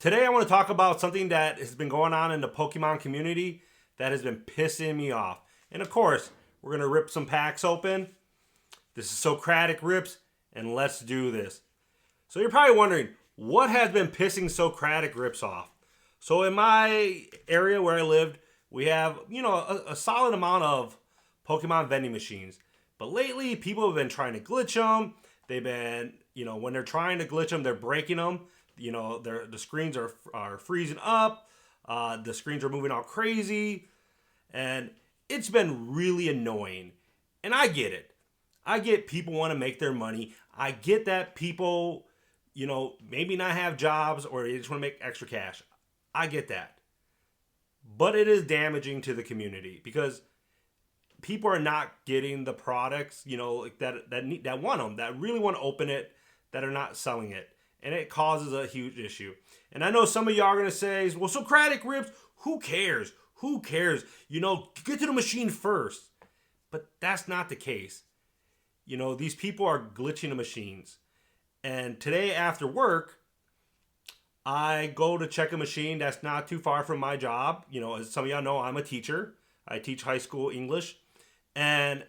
Today I want to talk about something that has been going on in the Pokemon community that has been pissing me off. And of course, we're going to rip some packs open. This is Socratic Rips, and let's do this. So you're probably wondering, what has been pissing Socratic Rips off? So in my area where I lived, we have, a solid amount of Pokemon vending machines. But lately, people have been trying to glitch them. They've been, when they're trying to glitch them, they're breaking them. The screens are freezing up. The screens are moving all crazy. And it's been really annoying. And I get it. I get people want to make their money. I get that people, maybe not have jobs or they just want to make extra cash. I get that. But it is damaging to the community because people are not getting the products, that want them, that really want to open it, that are not selling it. And it causes a huge issue. And I know some of y'all are going to say, well, Socratic Rips, who cares? Who cares? Get to the machine first. But that's not the case. These people are glitching the machines. And today after work, I go to check a machine that's not too far from my job. As some of y'all know, I'm a teacher. I teach high school English. And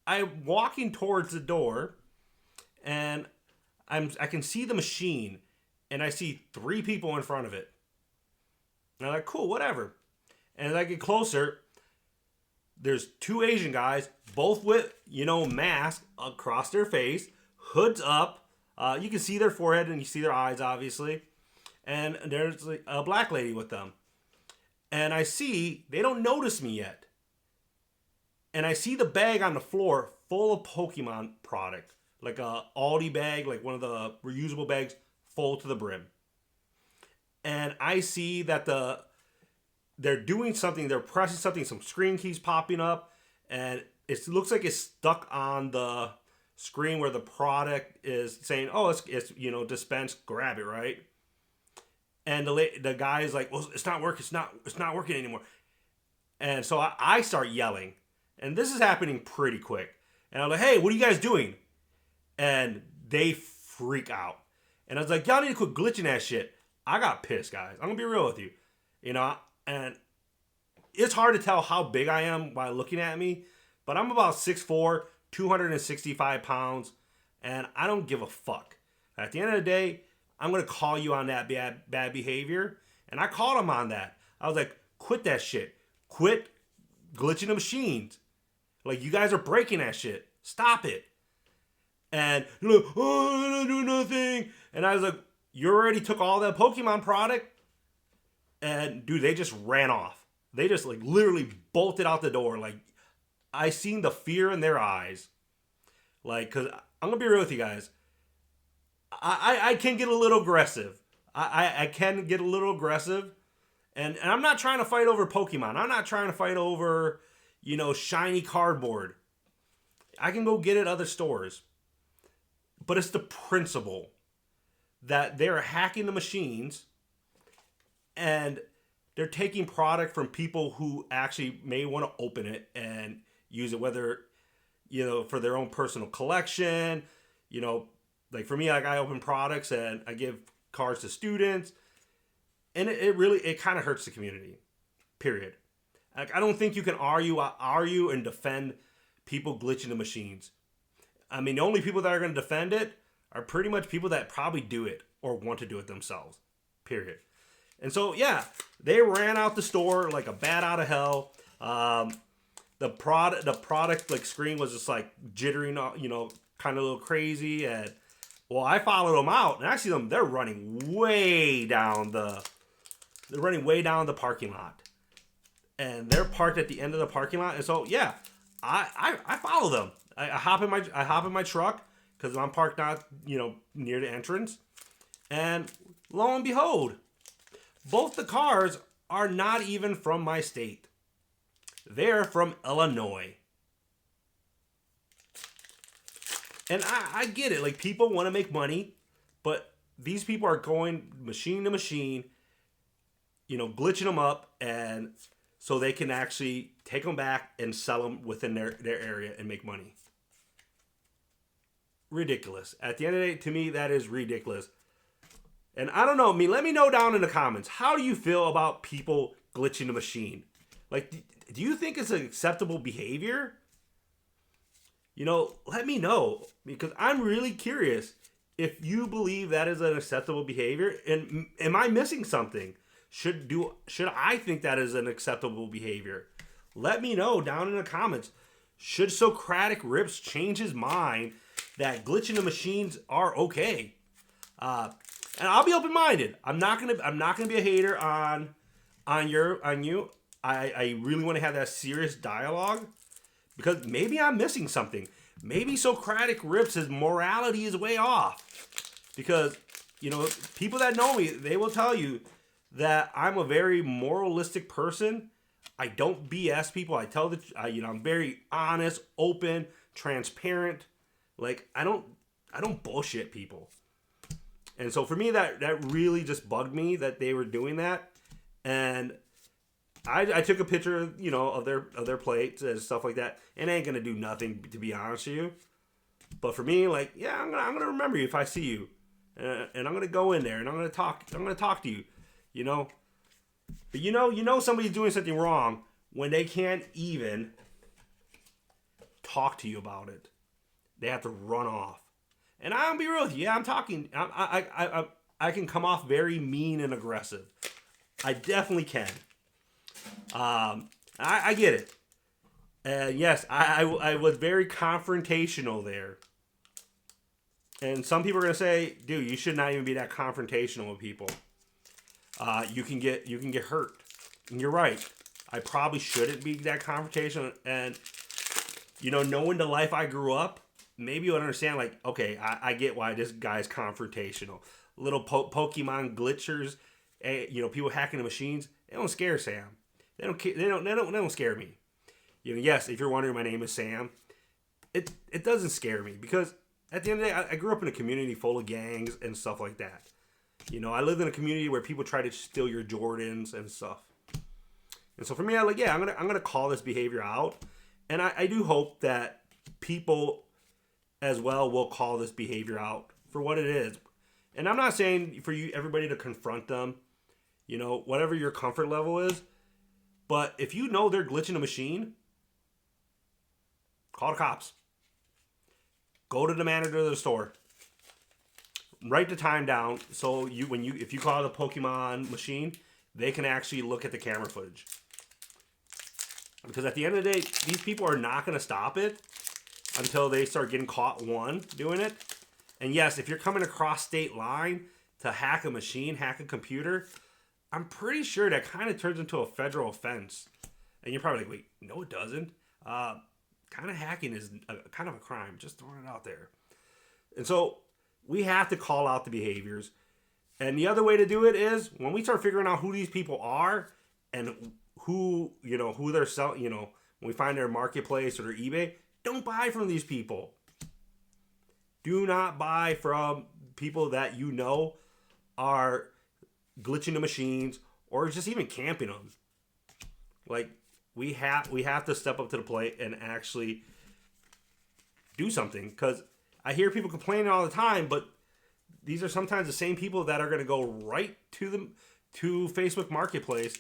I'm walking towards the door, and I can see the machine, and I see 3 people in front of it. And I'm like, cool, whatever. And as I get closer, there's 2 Asian guys, both with, masks across their face, hoods up. You can see their forehead and you see their eyes, obviously. And there's a black lady with them. And I see, they don't notice me yet. And I see the bag on the floor full of Pokemon product. Like a Aldi bag, like one of the reusable bags, full to the brim. And I see that they're doing something, they're pressing something, some screen keys popping up, and it looks like it's stuck on the screen where the product is saying, oh, it's dispensed, grab it, right? And the guy is like, well, it's not working, it's not working anymore. And so I start yelling, and this is happening pretty quick. And I'm like, hey, what are you guys doing? And they freak out. And I was like, y'all need to quit glitching that shit. I got pissed, guys. I'm going to be real with you. And it's hard to tell how big I am by looking at me. But I'm about 6'4", 265 pounds. And I don't give a fuck. At the end of the day, I'm going to call you on that bad behavior. And I called him on that. I was like, quit that shit. Quit glitching the machines. Like, you guys are breaking that shit. Stop it. And you're like, oh, I'm gonna do nothing. And I was like, you already took all that Pokemon product? And dude, they just ran off. They just literally bolted out the door. I seen the fear in their eyes. Cause I'm gonna be real with you guys. I can get a little aggressive. I can get a little aggressive. And I'm not trying to fight over Pokemon. I'm not trying to fight over, shiny cardboard. I can go get it at other stores. But it's the principle that they're hacking the machines and they're taking product from people who actually may want to open it and use it, whether, for their own personal collection. For me, I open products and I give cards to students. And it kind of hurts the community, period. I don't think you can argue and defend people glitching the machines. I mean, the only people that are going to defend it are pretty much people that probably do it or want to do it themselves, period. And so, yeah, they ran out the store like a bat out of hell. The product screen was just jittering, kind of a little crazy. And well, I followed them out, and I see them. They're running way down the parking lot, and they're parked at the end of the parking lot. And so, yeah, I follow them. I hop in my truck because I'm parked not near the entrance, and lo and behold, both the cars are not even from my state. They're from Illinois. And I get it. People want to make money, but these people are going machine to machine, glitching them up, and so they can actually take them back and sell them within their area and make money. Ridiculous. At the end of the day, to me, that is ridiculous. And I don't know, let me know down in the comments. How do you feel about people glitching the machine? Like, do you think it's an acceptable behavior? Let me know, because I'm really curious if you believe that is an acceptable behavior, and am I missing something? Should I think that is an acceptable behavior? Let me know down in the comments. Should Socratic Rips change his mind that glitching the machines are okay? And I'll be open-minded. I'm not gonna be a hater on you. I really want to have that serious dialogue, because maybe I'm missing something. Maybe Socratic Rips, his morality is way off. Because, people that know me, they will tell you that I'm a very moralistic person. I don't BS people. I tell I'm very honest, open, transparent. Like, I don't bullshit people. And so for me, that really just bugged me that they were doing that. And I took a picture, of their plates and stuff like that. It ain't gonna do nothing, to be honest with you. But for me, like, yeah, I'm gonna remember you if I see you, and I'm gonna go in there and I'm gonna talk to you, But somebody's doing something wrong when they can't even talk to you about it. They have to run off. And I'll be real with you. Yeah, I'm talking. I can come off very mean and aggressive. I definitely can. I get it. And yes, I was very confrontational there. And some people are gonna say, dude, you should not even be that confrontational with people. You can get hurt. And you're right. I probably shouldn't be that confrontational. And knowing the life I grew up, maybe you'll understand, like, okay, I get why this guy's confrontational. Little Pokemon glitchers, people hacking the machines, they don't scare Sam. They don't scare me. Yes, if you're wondering, my name is Sam. It doesn't scare me, because at the end of the day, I grew up in a community full of gangs and stuff like that. I lived in a community where people try to steal your Jordans and stuff. And so for me, I'm gonna call this behavior out, and I do hope that people as well will call this behavior out for what it is. And I'm not saying for everybody to confront them, whatever your comfort level is. But if they're glitching a machine, call the cops. Go to the manager of the store. Write the time down so if you call the Pokemon machine, they can actually look at the camera footage. Because at the end of the day, these people are not going to stop it until they start getting caught doing it. And yes, if you're coming across state line to hack a machine, hack a computer, I'm pretty sure that kind of turns into a federal offense. And you're probably like, wait, no it doesn't. Kind of hacking is kind of a crime. Just throwing it out there. And so we have to call out the behaviors. And the other way to do it is when we start figuring out who these people are and who they're selling, when we find their marketplace or their eBay, don't buy from these people. Do not buy from people that are glitching the machines or just even camping them. Like, we have to step up to the plate and actually do something, because I hear people complaining all the time, but these are sometimes the same people that are going to go right to Facebook Marketplace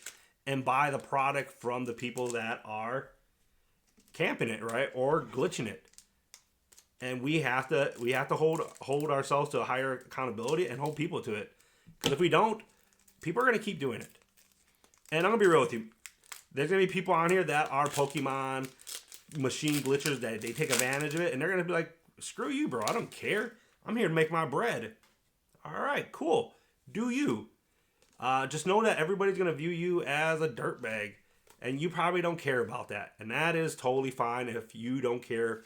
and buy the product from the people that are camping it, right, or glitching it. And we have to hold ourselves to a higher accountability and hold people to it. Because if we don't, people are going to keep doing it. And I'm going to be real with you. There's going to be people on here that are Pokemon machine glitchers that they take advantage of it. And they're going to be like, screw you, bro. I don't care. I'm here to make my bread. All right, cool. Do you. Just know that everybody's going to view you as a dirtbag. And you probably don't care about that. And that is totally fine if you don't care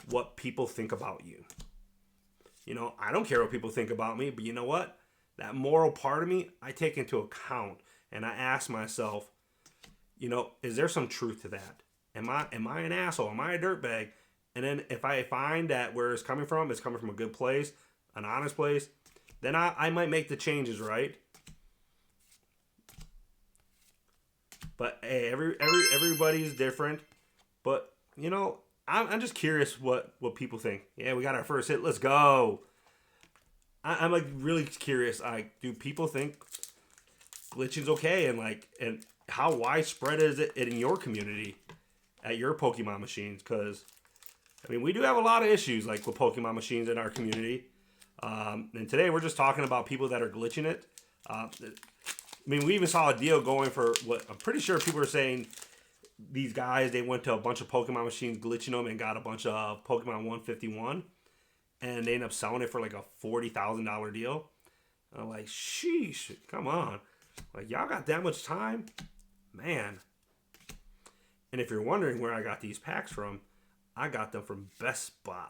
what people think about you. I don't care what people think about me, but you know what? That moral part of me, I take into account, and I ask myself, is there some truth to that? Am I an asshole? Am I a dirtbag? And then if I find that where it's coming from a good place, an honest place, then I might make the changes, right? But hey, everybody's different. But I'm just curious what people think. Yeah, we got our first hit. Let's go. I'm like really curious. Do people think glitching's okay, and how widespread is it in your community at your Pokemon machines? Because I mean, we do have a lot of issues like with Pokemon machines in our community. And today we're just talking about people that are glitching it. I mean, we even saw a deal going for what I'm pretty sure people are saying. These guys, they went to a bunch of Pokemon machines, glitching them, and got a bunch of Pokemon 151, and they ended up selling it for like a $40,000 deal. I'm like, sheesh, come on, like y'all got that much time, man. And if you're wondering where I got these packs from, I got them from Best Buy.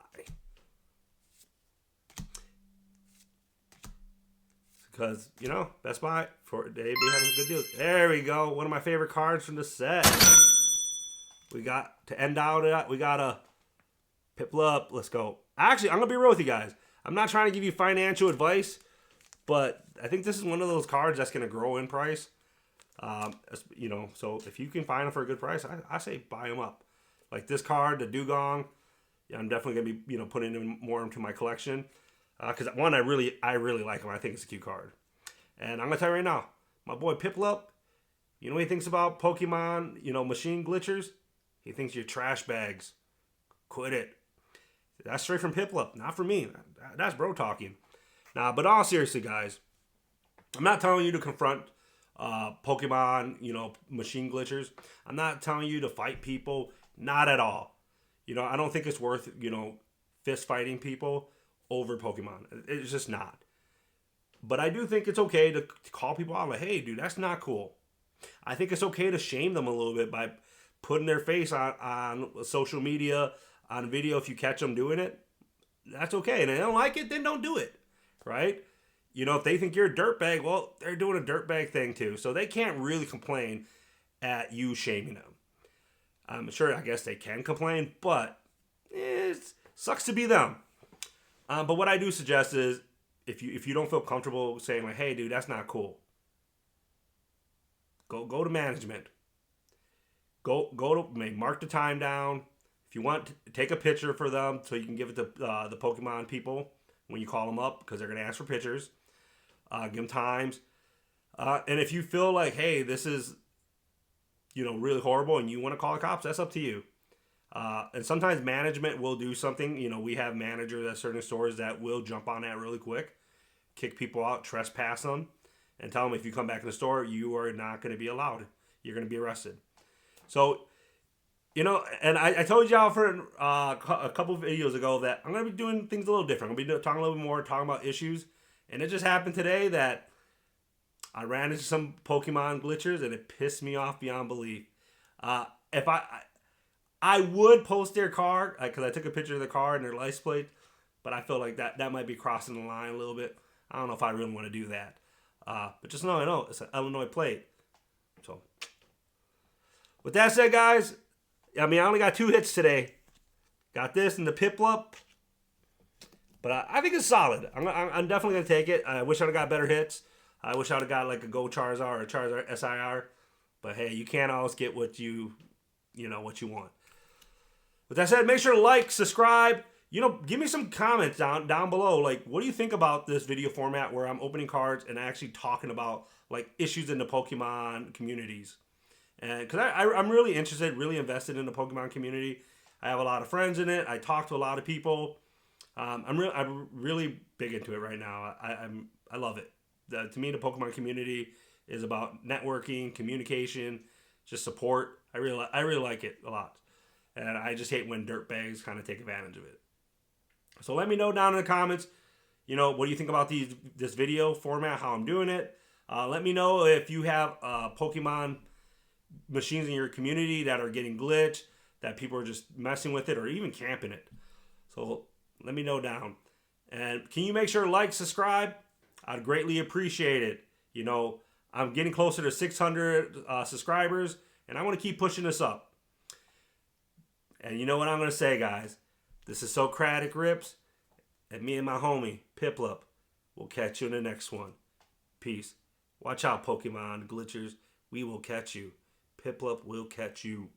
Because, you know, Best Buy, they be having good deals. There we go. One of my favorite cards from the set. We got, to end out, we got a Piplup. Let's go. Actually, I'm going to be real with you guys. I'm not trying to give you financial advice, but I think this is one of those cards that's going to grow in price. You know, so if you can find them for a good price, I say buy them up. Like this card, the Dugong, I'm definitely going to be, you know, putting in more into my collection. Because one, I really like him. I think it's a cute card. And I'm going to tell you right now, my boy Piplup, you know what he thinks about Pokemon, you know, machine glitchers? He thinks you're trash bags. Quit it. That's straight from Piplup, not from me. That's bro talking. Nah, but all seriously, guys, I'm not telling you to confront Pokemon, you know, machine glitchers. I'm not telling you to fight people. Not at all. You know, I don't think it's worth, you know, fist fighting people over Pokemon. It's just not. But I do think it's okay to call people out like, hey, dude, that's not cool. I think it's okay to shame them a little bit by putting their face on social media, on video if you catch them doing it. That's okay. And if they don't like it, then don't do it. Right? You know, if they think you're a dirtbag, well, they're doing a dirtbag thing too. So they can't really complain at you shaming them. I'm sure, I guess they can complain, but it sucks to be them. But what I do suggest is, if you don't feel comfortable saying like, hey, dude, that's not cool, go to management. Go to mark the time down. If you want, take a picture for them so you can give it to the Pokemon people when you call them up, because they're gonna ask for pictures. Give them times. And if you feel like, hey, this is, you know, really horrible, and you want to call the cops, that's up to you. And sometimes management will do something. You know, we have managers at certain stores that will jump on that really quick, kick people out, trespass them, and tell them if you come back in the store, you are not going to be allowed. You're going to be arrested. So, you know, and I told y'all for a couple of videos ago that I'm going to be doing things a little different. I'm going to be talking a little bit more, talking about issues. And it just happened today that I ran into some Pokemon glitchers, and it pissed me off beyond belief. If I would post their car, because I took a picture of the car and their license plate, but I feel like that might be crossing the line a little bit. I don't know if I really want to do that. But just know, I know it's an Illinois plate. So, with that said, guys, I mean, I only got 2 hits today. Got this and the Piplup. But I think it's solid. I'm definitely going to take it. I wish I'd have got better hits. I wish I'd have got like a Go Charizard or a Charizard SIR. But hey, you can't always get what you want. With that said, make sure to like, subscribe. You know, give me some comments down below. Like, what do you think about this video format where I'm opening cards and actually talking about like issues in the Pokemon communities? And because I'm really interested, really invested in the Pokemon community. I have a lot of friends in it. I talk to a lot of people. I'm really big into it right now. I love it. To me, the Pokemon community is about networking, communication, just support. I really like it a lot. And I just hate when dirtbags kind of take advantage of it. So let me know down in the comments, you know, what do you think about this video format, how I'm doing it. Let me know if you have Pokemon machines in your community that are getting glitched, that people are just messing with it or even camping it. So let me know down. And can you make sure to like, subscribe? I'd greatly appreciate it. You know, I'm getting closer to 600 subscribers, and I want to keep pushing this up. And you know what I'm going to say, guys? This is Socratic Rips, and me and my homie, Piplup, will catch you in the next one. Peace. Watch out, Pokemon glitchers. We will catch you. Piplup will catch you.